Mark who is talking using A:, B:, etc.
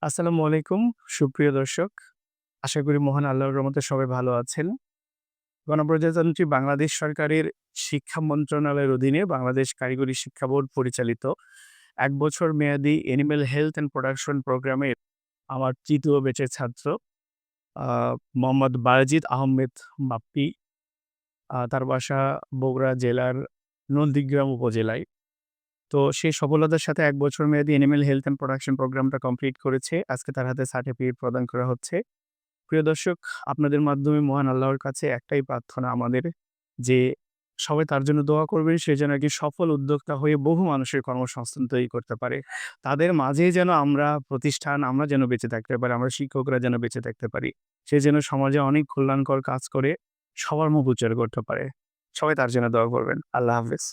A: আসসালামু আলাইকুম সুপ্রিয় দর্শক। আশা করি মহান আল্লাহর রহমতে সবাই ভালো আছেন। গণপ্রজাতন্ত্রী বাংলাদেশ সরকারের শিক্ষা মন্ত্রণালয়ের অধীনে বাংলাদেশ কারিগরি শিক্ষা বোর্ড পরিচালিত ১ বছর মেয়াদী অ্যানিমেল হেলথ অ্যান্ড প্রোডাকশন প্রোগ্রামের আমার ৩য় ব্যাচের ছাত্র আ মোহাম্মদ বায়েজিদ আহমেদ বাপ্পি। তার বাসা বগুড়া জেলার নন্দীগ্রাম উপজেলায়। তো সে সফলতার সাথে ১ বছর মেয়াদী অ্যানিমেল হেলথ অ্যান্ড প্রোডাকশন প্রোগ্রামটা কমপ্লিট করেছে। আজকে তার হাতে সার্টিফিকেট প্রদান করা হচ্ছে। প্রিয় দর্শক, আপনাদের মাধ্যমে মহান আল্লাহর কাছে একটাই প্রার্থনা আমাদের যে, সবাই তার জন্য দোয়া করবেন। সে যেন একটি সফল উদ্যোক্তা হয়ে বহু মানুষের কর্মসংস্থান তৈরি করতে পারে। তাদের মাঝেই যেন আমরা যেন বেঁচে থাকতে পারি, আমরা শিক্ষকরা যেন বেঁচে থাকতে পারি। সে যেন সমাজে অনেক কল্যাণকর কাজ করে সবার মুখ উজ্জ্বল করতে পারে। সবাই তার জন্য দোয়া করবেন। আল্লাহ হাফেজ।